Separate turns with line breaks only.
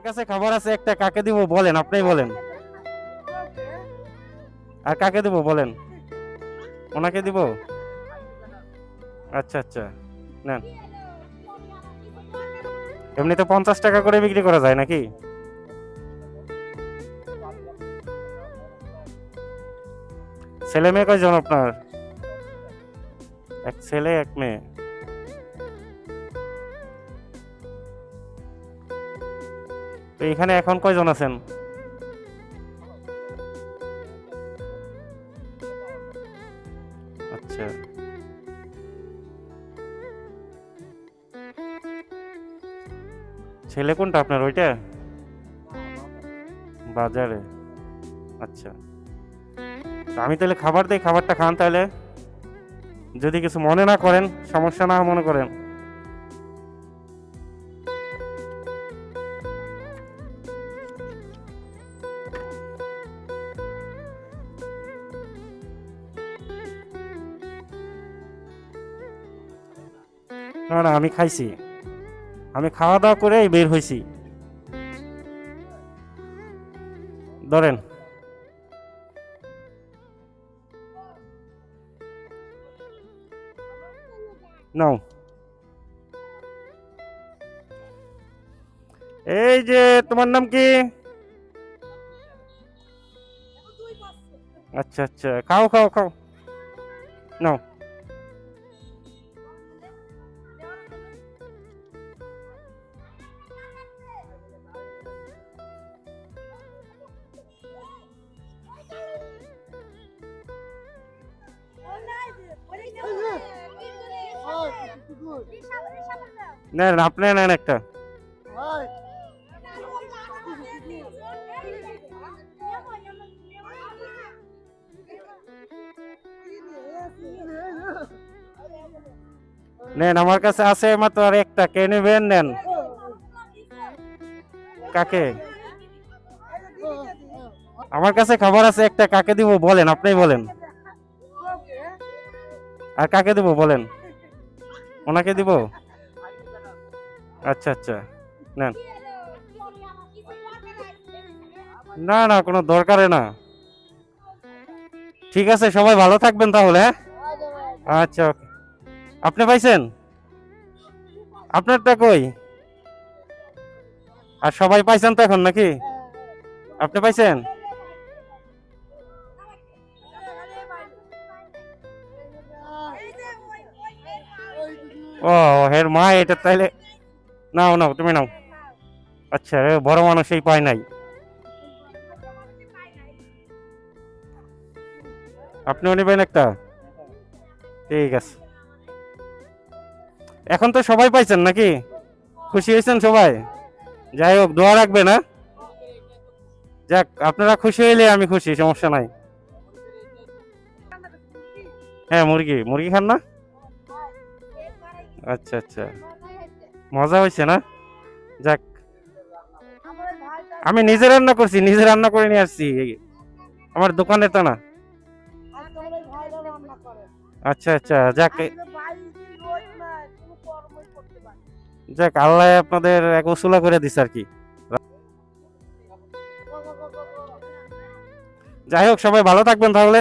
কাছে খাবার আছে একটা, কাকে দিব বলেন, আপনিই বলেন। আর কাকে দিব বলেন? ওনাকে দিব? আচ্ছা আচ্ছা, নেন। এমনিতে 50 টাকা করে বিক্রি করা যায় নাকি? ছেলে মেয়ে কয়জন আপনার? এক ছেলে এক মেয়ে। তো এখানে এখন কয়জন আছেন? আচ্ছা, ছেলে কোনটা আপনার? ওইটা বাজারে। আচ্ছা, তো আমি তাহলে খাবার দেই, খাবারটা খান তাহলে, যদি কিছু মনে না করেন, সমস্যা না মনে করেন। না না, আমি খাইছি, আমি খাওয়া দাওয়া করে বের হয়েছি। ধরেন। নাও। এই যে, তোমার নাম কি? আচ্ছা আচ্ছা, খাও খাও খাও, নাও। নেন, আপনি নেন একটা। নেন, আমার কাছে আছে মাত্র আর একটা, কে নেবেন? নেন। কাকে? আমার কাছে খাবার আছে একটা, কাকে দিব বলেন, আপনিই বলেন। আর কাকে দিব বলেন? ওনাকে দিব? আচ্ছা আচ্ছা, নেন। না না, কোনো দরকারে না। ঠিক আছে, সবাই ভালো থাকবেন তাহলে, হ্যাঁ? আচ্ছা, ওকে। আপনি পাইছেন? আপনারটা কই? আর সবাই পাইছেন তো এখন নাকি? আপনি পাইছেন? ও, হের মা এটা তাইলে। নাও নাও, তুমি নাও। আচ্ছা, বড় মানুষ এই পায় নাই। আপনিও নেবেন একটা? ঠিক আছে। এখন তো সবাই পাইছেন নাকি? খুশি হয়েছেন সবাই? যাই হোক, দোয়া রাখবেন, হ্যাঁ? যাক, আপনারা খুশি হইলে আমি খুশি, সমস্যা নাই। হ্যাঁ, মুরগি মুরগি খান না? আচ্ছা আচ্ছা, মজা হয়েছে না? যাক, আমি নিজে রান্না করছি, নিজে রান্না করে নিয়ে আসছি, আমার দোকানে তো না। আচ্ছা আচ্ছা, যাক। যাক, আল্লাহ আপনাদের এক উসুলা করে দিছে আর কি। যাই হোক, সবাই ভালো থাকবেন তাহলে।